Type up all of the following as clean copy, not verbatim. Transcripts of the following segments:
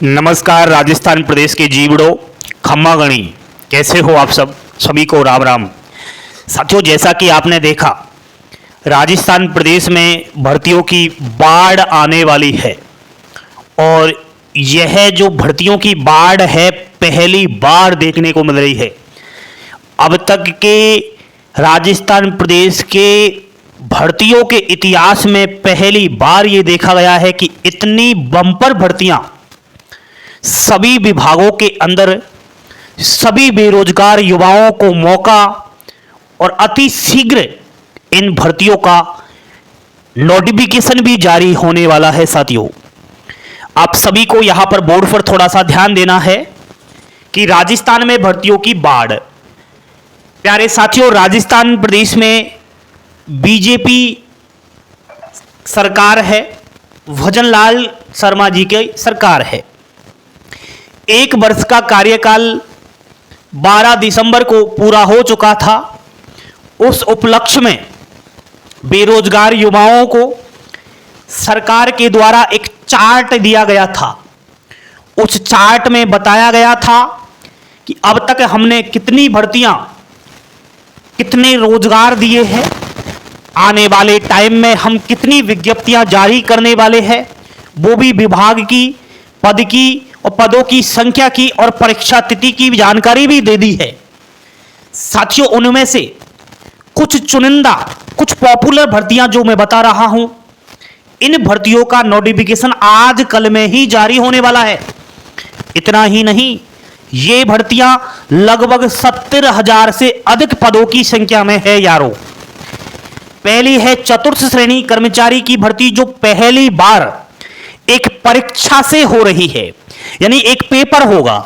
नमस्कार। राजस्थान प्रदेश के जीवड़ो खम्मागणी, कैसे हो आप सब? सभी को राम राम। साथियों, जैसा कि आपने देखा, राजस्थान प्रदेश में भर्तियों की बाढ़ आने वाली है और यह जो भर्तियों की बाढ़ है पहली बार देखने को मिल रही है। अब तक के राजस्थान प्रदेश के भर्तियों के इतिहास में पहली बार ये देखा गया है कि इतनी बम्पर भर्तियां सभी विभागों के अंदर सभी बेरोजगार युवाओं को मौका और अति शीघ्र इन भर्तियों का नोटिफिकेशन भी जारी होने वाला है। साथियों, आप सभी को यहां पर बोर्ड पर थोड़ा सा ध्यान देना है कि राजस्थान में भर्तियों की बाढ़। प्यारे साथियों, राजस्थान प्रदेश में बीजेपी सरकार है, भजनलाल शर्मा जी की सरकार है। 1 वर्ष का कार्यकाल 12 दिसंबर को पूरा हो चुका था। उस उपलक्ष्य में बेरोजगार युवाओं को सरकार के द्वारा एक चार्ट दिया गया था। उस चार्ट में बताया गया था कि अब तक हमने कितनी भर्तियां, कितने रोजगार दिए हैं, आने वाले टाइम में हम कितनी विज्ञप्तियां जारी करने वाले हैं, वो भी विभाग की, पद की और पदों की संख्या की और परीक्षा तिथि की जानकारी भी दे दी है। साथियों, उनमें से कुछ चुनिंदा, कुछ पॉपुलर भर्तियां जो मैं बता रहा हूं, इन भर्तियों का नोटिफिकेशन आज कल में ही जारी होने वाला है। इतना ही नहीं, ये भर्तियां लगभग 70,000 से अधिक पदों की संख्या में है यारों। पहली है चतुर्थ श्रेणी कर्मचारी की भर्ती, जो पहली बार एक परीक्षा से हो रही है, यानी एक पेपर होगा।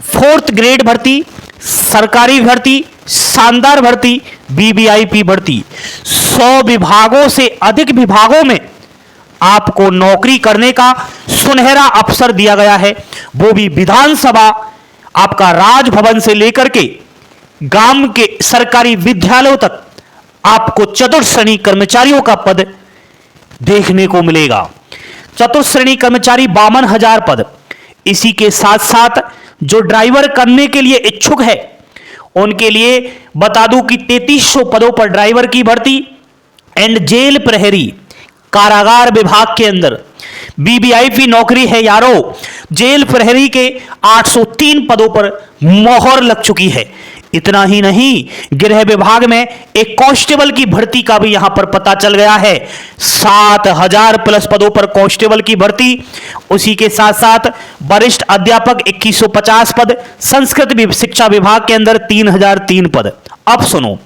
4th ग्रेड भर्ती, सरकारी भर्ती, शानदार भर्ती, बीबीआईपी भर्ती, 100 विभागों से अधिक विभागों में आपको नौकरी करने का सुनहरा अवसर दिया गया है। वो भी विधानसभा, आपका राजभवन से लेकर के गांव के सरकारी विद्यालयों तक आपको चतुर्थ श्रेणी कर्मचारियों का पद देखने को मिलेगा। चतुर्थ श्रेणी कर्मचारी 52,000 पद। इसी के साथ साथ जो ड्राइवर करने के लिए इच्छुक है उनके लिए बता दूं कि 3300 पदों पर ड्राइवर की भर्ती एंड जेल प्रहरी, कारागार विभाग के अंदर बीबीआईपी नौकरी है यारों। जेल प्रहरी के 803 पदों पर मोहर लग चुकी है। इतना ही नहीं, गृह विभाग में एक कांस्टेबल की भर्ती का भी यहां पर पता चल गया है। 7,000 प्लस पदों पर कांस्टेबल की भर्ती। उसी के साथ साथ वरिष्ठ अध्यापक 2150 पद, संस्कृत शिक्षा विभाग के अंदर 3,003 पद। अब सुनो,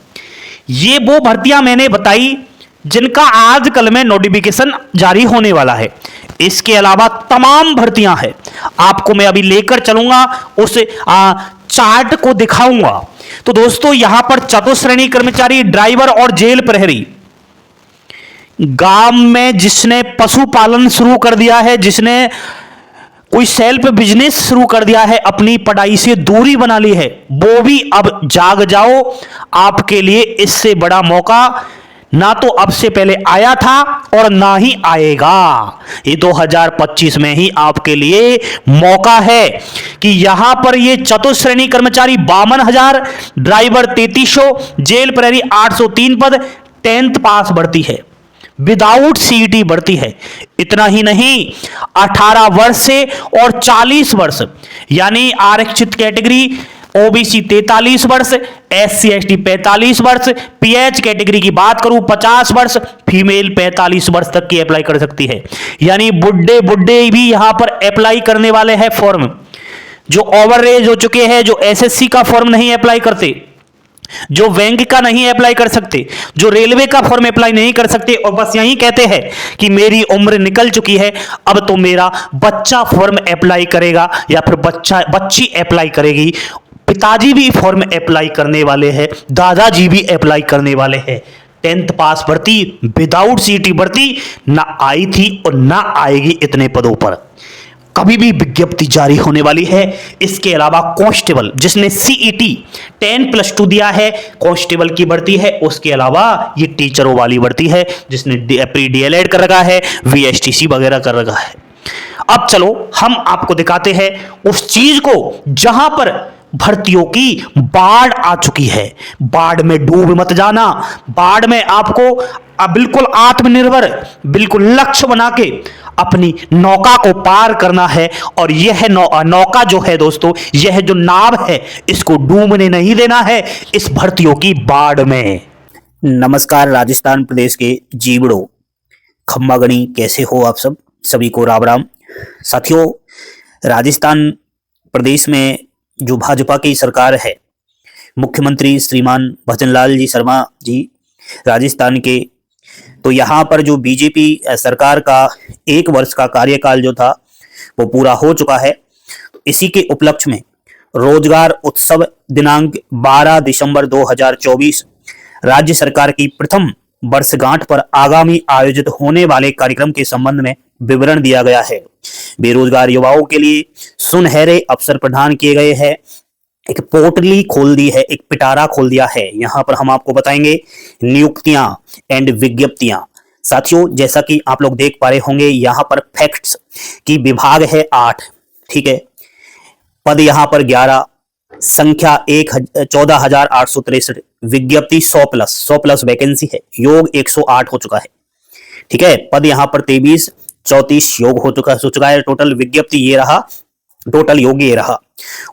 ये वो भर्तियां मैंने बताई जिनका आज कल में नोटिफिकेशन जारी होने वाला है। इसके अलावा तमाम भर्तियां हैं, आपको मैं अभी लेकर चलूंगा, उस चार्ट को दिखाऊंगा। तो दोस्तों, यहां पर चतुर्थ श्रेणी कर्मचारी, ड्राइवर और जेल प्रहरी। गांव में जिसने पशुपालन शुरू कर दिया है, जिसने कोई सेल्फ बिजनेस शुरू कर दिया है, अपनी पढ़ाई से दूरी बना ली है, वो भी अब जाग जाओ। आपके लिए इससे बड़ा मौका ना तो अब से पहले आया था और ना ही आएगा। ये 2025 में ही आपके लिए मौका है कि यहां पर ये चतुर्थ श्रेणी कर्मचारी 52,000, ड्राइवर 3300, जेल प्रहरी 803 पद, 10th पास भर्ती है, विदाउट सीईटी भर्ती है। इतना ही नहीं, 18 वर्ष से और 40 वर्ष यानी आरक्षित कैटेगरी ओबीसी 43 वर्ष, एससी एसटी 45 वर्ष, पीएच कैटेगरी की बात करूं 50 वर्ष, फीमेल 45 वर्ष तक की अप्लाई कर सकती है। यानी बुड्ढे भी यहां पर अप्लाई करने वाले हैं फॉर्म। जो ओवर एज हो चुके हैं, जो एसएससी का फॉर्म नहीं अप्लाई करते, जो बैंक का नहीं अप्लाई कर सकते, जो रेलवे का फॉर्म अप्लाई नहीं कर सकते और बस यही कहते हैं कि मेरी उम्र निकल चुकी है, अब तो मेरा बच्चा फॉर्म अप्लाई करेगा या फिर बच्ची अप्लाई करेगी। पिताजी भी फॉर्म अप्लाई करने वाले हैं, दादाजी भी अप्लाई करने वाले हैं। 10th पास भर्ती, विदाउट सीईटी भर्ती ना आई थी और ना आएगी इतने पदों पर। कभी भी विज्ञप्ति जारी होने वाली है। इसके अलावा कांस्टेबल, जिसने सीईटी 10+2 दिया है, कांस्टेबल की भर्ती है। उसके अलावा ये टीचरों वाली भर्ती है, जिसने प्री डीएलएड कर रखा है, वीएसटीसी वगैरह कर रखा है। अब चलो हम आपको दिखाते हैं उस चीज को जहां पर भर्तियों की बाढ़ आ चुकी है। बाढ़ में डूब मत जाना। बाढ़ में आपको बिल्कुल आत्मनिर्भर, बिल्कुल लक्ष्य बना के अपनी नौका को पार करना है। और यह नौका जो है दोस्तों, यह जो नाव है, इसको डूबने नहीं देना है इस भर्तियों की बाढ़ में। नमस्कार राजस्थान प्रदेश के जीवड़ो खम्बागणी, कैसे हो आप सब? सभी को राम राम। साथियों, राजस्थान प्रदेश में जो भाजपा की सरकार है, मुख्यमंत्री श्रीमान भजनलाल जी शर्मा जी राजस्थान के, तो यहाँ पर जो बीजेपी सरकार का 1 वर्ष का कार्यकाल जो था वो पूरा हो चुका है। इसी के उपलक्ष्य में रोजगार उत्सव दिनांक 12 दिसंबर 2024 राज्य सरकार की प्रथम वर्षगांठ पर आगामी आयोजित होने वाले कार्यक्रम के संबंध में विवरण दिया गया है। बेरोजगार युवाओं के लिए सुनहरे अवसर प्रदान किए गए हैं। एक पोर्टली खोल दी है, एक पिटारा खोल दिया है। यहाँ पर हम आपको बताएंगे नियुक्तियां एंड विज्ञप्तियां। साथियों, जैसा कि आप लोग देख पा रहे होंगे, यहाँ पर फैक्ट्स की विभाग है 8, ठीक है। पद यहाँ पर 11, संख्या 14,863, विज्ञप्ति 100 प्लस वैकेंसी है, योग 108 हो चुका है, ठीक है। पद यहाँ पर 23, 34 योग हो चुका है टोटल। विज्ञप्ति ये रहा, टोटल योग ये रहा।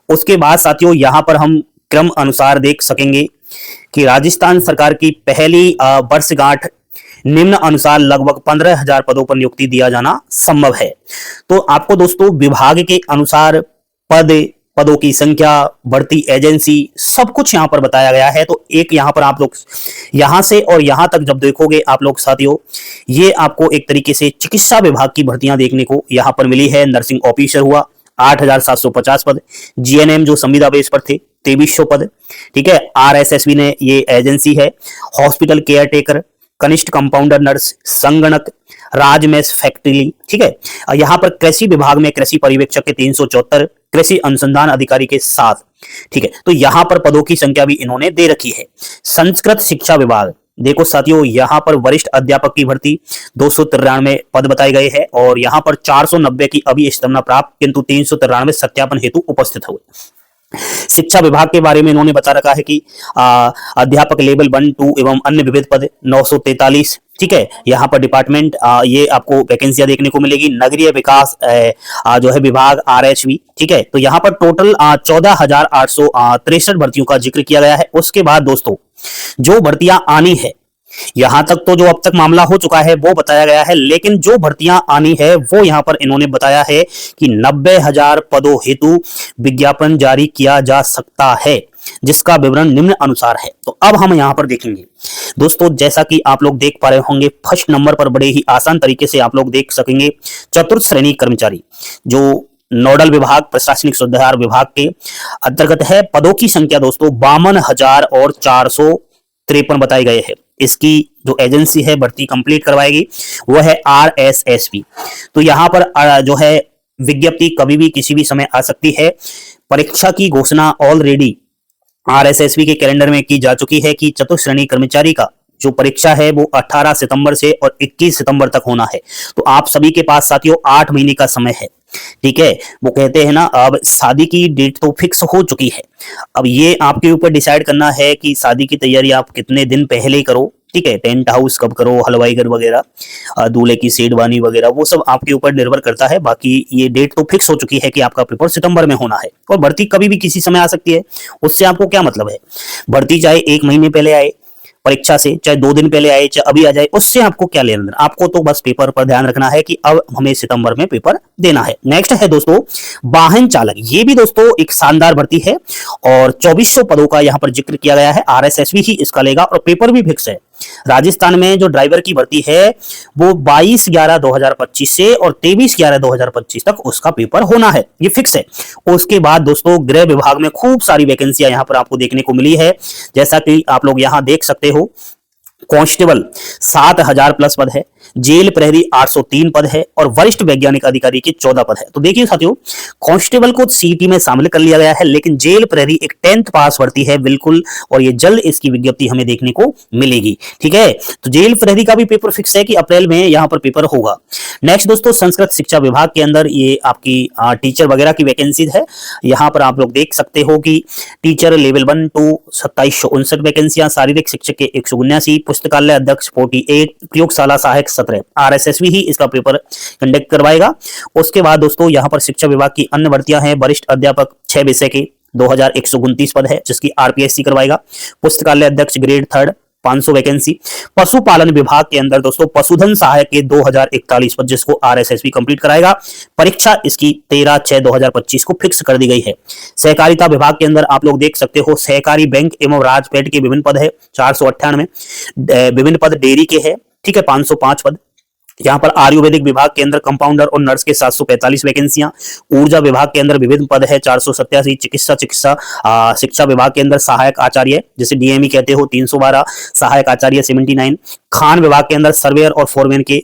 उसके बाद साथियों, यहाँ पर हम क्रम अनुसार देख सकेंगे कि राजस्थान सरकार की पहली वर्षगांठ निम्न अनुसार लगभग 15,000 पदों पर नियुक्ति दिया जाना संभव है। तो आपको दोस्तों विभाग के अनुसार पदों की संख्या, भर्ती एजेंसी, सब कुछ यहाँ पर बताया गया है। तो एक यहाँ पर आप लोग यहाँ से और यहाँ तक जब देखोगे आप लोग साथियों, ये आपको एक तरीके से चिकित्सा विभाग की भर्तियां देखने को यहाँ पर मिली है। नर्सिंग ऑफिसर हुआ 8,750 पद, जीएनएम जो संविदा बेस पर थे 2300 पद, ठीक है। आरएसएसबी ने ये एजेंसी है। हॉस्पिटल केयर टेकर, कनिष्ठ कंपाउंडर नर्स, संगणक, राजमेश फैक्ट्री, ठीक है। यहाँ पर कृषि विभाग में कृषि पर्यवेक्षक के 374, कृषि अनुसंधान अधिकारी के 7, ठीक है। तो यहाँ पर पदों की संख्या भी इन्होंने दे रखी है। संस्कृत शिक्षा विभाग, देखो साथियों, यहाँ पर वरिष्ठ अध्यापक की भर्ती 293 पद बताए गए हैं और यहाँ पर 490 की अभी स्तंभना प्राप्त, किंतु 393 सत्यापन हेतु उपस्थित हुए। शिक्षा विभाग के बारे में इन्होंने बता रखा है कि अध्यापक लेवल 1, 2 एवं अन्य विविध पद 943, ठीक है। यहाँ पर डिपार्टमेंट ये आपको वैकेंसियां देखने को मिलेगी। नगरीय विकास जो है विभाग आरएचवी, ठीक है। तो यहाँ पर टोटल 14,863 भर्तियों का जिक्र किया गया है। उसके बाद दोस्तों जो भर्तियां आनी है, यहां तक तो जो अब तक मामला हो चुका है वो बताया गया है, लेकिन जो भर्तियां आनी है वो यहां पर इन्होंने बताया है कि 90,000 पदों हेतु विज्ञापन जारी किया जा सकता है, जिसका विवरण निम्न अनुसार है। तो अब हम यहां पर देखेंगे दोस्तों, जैसा कि आप लोग देख पा रहे होंगे, फर्स्ट नंबर पर बड़े ही आसान तरीके से आप लोग देख सकेंगे चतुर्थ श्रेणी कर्मचारी, जो नोडल विभाग प्रशासनिक सुधार विभाग के अंतर्गत है। पदों की संख्या दोस्तों 52,453 बताए गए हैं। इसकी जो एजेंसी है भर्ती कंप्लीट करवाएगी वो है आरएसएसबी। तो यहाँ पर जो है विज्ञप्ति कभी भी किसी भी समय आ सकती है। परीक्षा की घोषणा ऑलरेडी आरएसएसबी के कैलेंडर में की जा चुकी है कि चतुर्थ श्रेणी कर्मचारी का जो परीक्षा है वो 18 सितंबर से और 21 सितंबर तक होना है। तो आप सभी के पास साथियों 8 महीने का समय है, ठीक है। वो कहते हैं ना, अब शादी की डेट तो फिक्स हो चुकी है, अब ये आपके ऊपर डिसाइड करना है कि शादी की तैयारी आप कितने दिन पहले करो, ठीक है। टेंट हाउस कब करो, हलवाई घर वगैरह, दूल्हे की शेरवानी वगैरह, वो सब आपके ऊपर निर्भर करता है। बाकी ये डेट तो फिक्स हो चुकी है कि आपका पेपर सितंबर में होना है और भर्ती कभी भी किसी समय आ सकती है। उससे आपको क्या मतलब है? भर्ती चाहे 1 महीने पहले आए परीक्षा से, चाहे 2 दिन पहले आए, चाहे अभी आ जाए, उससे आपको क्या लेना देना? आपको तो बस पेपर पर ध्यान रखना है कि अब हमें सितंबर में पेपर देना है। नेक्स्ट है दोस्तों वाहन चालक। ये भी दोस्तों एक शानदार भर्ती है और 2400 पदों का यहाँ पर जिक्र किया गया है। आरएसएसबी ही इसका लेगा और पेपर भी फिक्स है। राजस्थान में जो ड्राइवर की भर्ती है वो 22/11/2025 से और 23/11/2025 तक उसका पेपर होना है, ये फिक्स है। उसके बाद दोस्तों गृह विभाग में खूब सारी वैकेंसियां यहाँ पर आपको देखने को मिली है, जैसा कि आप लोग यहाँ देख सकते हो। कांस्टेबल 7000 प्लस पद है, जेल प्रहरी 803 पद है और वरिष्ठ वैज्ञानिक अधिकारी के 14 पद है। तो देखिए साथियों, कांस्टेबल को सीईटी में शामिल कर लिया गया है, लेकिन जेल प्रहरी एक 10th पास भर्ती है बिल्कुल, और ये जल्द इसकी विज्ञप्ति हमें देखने को मिलेगी। ठीक है, तो जेल प्रहरी का भी पेपर फिक्स है कि अप्रैल में यहां पर पेपर होगा। नेक्स्ट दोस्तों, संस्कृत शिक्षा विभाग के अंदर ये आपकी टीचर वगैरह की वैकेंसी है। यहां पर आप लोग देख सकते हो कि टीचर लेवल 1 to 2759 वैकेंसियां, शारीरिक शिक्षक के 179, पुस्तकालय अध्यक्ष 48, प्रयोगशाला सहायक 17। आरएसएसबी ही इसका पेपर कंडक्ट करवाएगा। उसके बाद दोस्तों यहां पर शिक्षा विभाग की अन्य भर्तियां हैं। वरिष्ठ अध्यापक 6 विषय के 2129 पद है, जिसकी आरपीएससी करवाएगा। पुस्तकालय अध्यक्छ ग्रेड 3 500 वैकेंसी। पशुपालन विभाग के अंदर दोस्तों पशुधन सहायक के 2041 पद, जिसको आरएसएसबी कंप्लीट कराएगा। परीक्षा इसकी 13/6/2025 को फिक्स कर दी गई है। सहकारिता विभाग के अंदर आप लोग देख सकते हो, सहकारी बैंक एवं राजपेट के विभिन्न पद है 498, विभिन्न पद डेयरी के है, ठीक है, 505 पद। यहाँ पर आयुर्वेदिक विभाग के अंदर कंपाउंडर और नर्स के 745 वैकेंसियां। ऊर्जा विभाग के अंदर विभिन्न पद है 487। शिक्षा विभाग के अंदर सहायक आचार्य, जिसे डीएमई कहते हो, 312। सहायक आचार्य 79। खान विभाग के अंदर सर्वेयर और फोरमैन के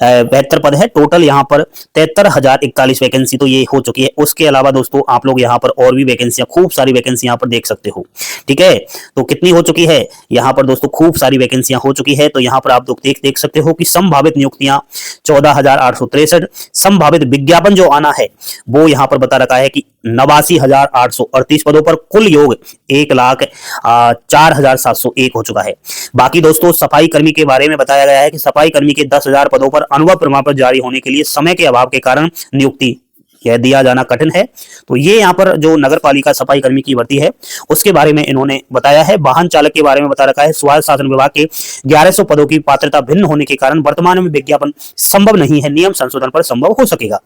72 पद है। टोटल यहाँ पर 73,041 वैकेंसी तो ये हो चुकी है। उसके अलावा दोस्तों आप लोग यहाँ पर और भी वैकेंसियां, खूब सारी वैकेंसी यहाँ पर देख सकते हो। ठीक है, तो कितनी हो चुकी है यहाँ पर दोस्तों, खूब सारी वैकेंसियां हो चुकी है। तो यहाँ पर आप लोग देख सकते हो कि संभावित नियुक्तियां 14,863। संभावित विज्ञापन जो आना है वो यहाँ पर बता रखा है कि 89,838 पदों पर कुल योग 1,04,701 हो चुका है। बाकी दोस्तों सफाई कर्मी के बारे में बताया गया है कि सफाई कर्मी के 10,000 पदों पर अनुभव प्रमाण पत्र जारी होने के लिए समय के अभाव के कारण नियुक्ति यह दिया जाना कठिन है। तो ये यहाँ पर जो नगर पालिका सफाई कर्मी की भर्ती है उसके बारे में इन्होंने बताया है। वाहन चालक के बारे में बता रखा है, स्वास्थ्य शासन विभाग के 1100 पदों की पात्रता भिन्न होने के कारण वर्तमान में विज्ञापन संभव नहीं है, नियम संशोधन पर संभव हो सकेगा।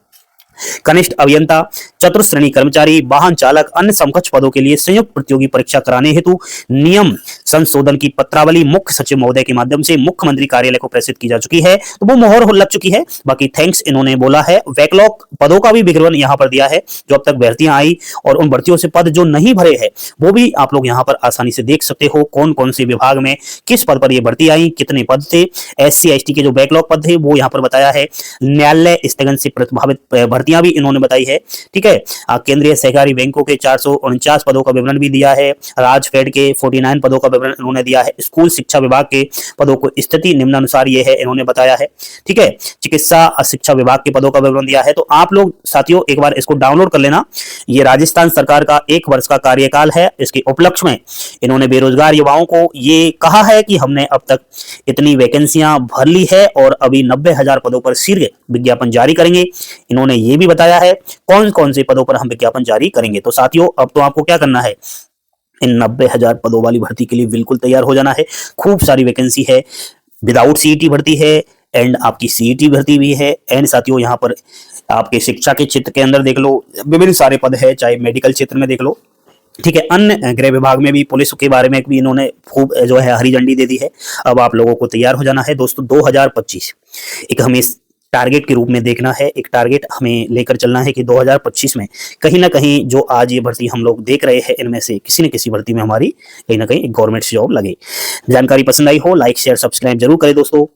कनिष्ठ अभियंता, चतुर्श्रेणी कर्मचारी, वाहन चालक, अन्य समकक्ष पदों के लिए संयुक्त प्रतियोगी परीक्षा कराने हेतु नियम संशोधन की पत्रावली मुख्य सचिव महोदय के माध्यम से मुख्यमंत्री कार्यालय को प्रेषित की जा चुकी है। तो वो मोहर लग चुकी है। बाकी थैंक्स इन्होंने बोला है। बैकलॉग पदों का भी विवरण यहाँ पर दिया है, जो अब तक भर्तियां आई और उन भर्तियों से पद जो नहीं भरे हैं वो भी आप लोग यहाँ पर आसानी से देख सकते हो। कौन कौन से विभाग में किस पद पर ये भर्ती आई, कितने पद थे। SC ST के जो बैकलॉग पद थे वो यहाँ पर बताया है। न्यायालय स्थगन से प्रभावित भर्तियां भी इन्होंने बताई है। ठीक है, केंद्रीय सहकारी बैंकों के 449 पदों का विवरण भी दिया है। राजफेड के 49 पदों का विवरण इन्होंने दिया है। स्कूल शिक्षा विभाग के पदों को स्थिति निम्नानुसार ये है, इन्होंने बताया है। ठीक है, चिकित्सा शिक्षा विभाग के पदों का विवरण दिया है। तो आप लोग साथियों एक बार इसको डाउनलोड कर लेना। ये राजस्थान सरकार का 1 वर्ष का कार्यकाल है। इसके उपलक्ष्य में इन्होंने बेरोजगार युवाओं को ये कहा है कि हमने अब तक इतनी वैकेंसियां भर ली है और अभी 90,000 पदों पर शीघ्र विज्ञापन जारी करेंगे। इन्होंने ये भी बताया है कौन कौन से पदों पर हम विज्ञापन जारी करेंगे। तो साथियों अब तो आपको क्या करना है, इन 90,000 पदों वाली भर्ती के लिए बिल्कुल तैयार हो जाना है। खूब सारी वैकेंसी है, विदाउट सीईटी भर्ती है एंड आपकी सीईटी भर्ती भी है। एंड साथियों यहाँ पर आपके शिक्षा के क्षेत्र के अंदर देख लो, विभिन्न सारे पद है, चाहे मेडिकल क्षेत्र में देख लो। ठीक है, अन्य गृह विभाग में भी, पुलिस के बारे में भी इन्होंने खूब जो है हरी झंडी दे दी है। अब आप लोगों को तैयार हो जाना है दोस्तों। 2025 एक हमें टारगेट के रूप में देखना है, एक टारगेट हमें लेकर चलना है कि 2025 में कहीं ना कहीं जो आज ये भर्ती हम लोग देख रहे हैं इनमें से किसी न किसी भर्ती में हमारी कहीं ना कहीं एक गवर्नमेंट जॉब लगे। जानकारी पसंद आई हो लाइक शेयर सब्सक्राइब जरूर करें दोस्तों।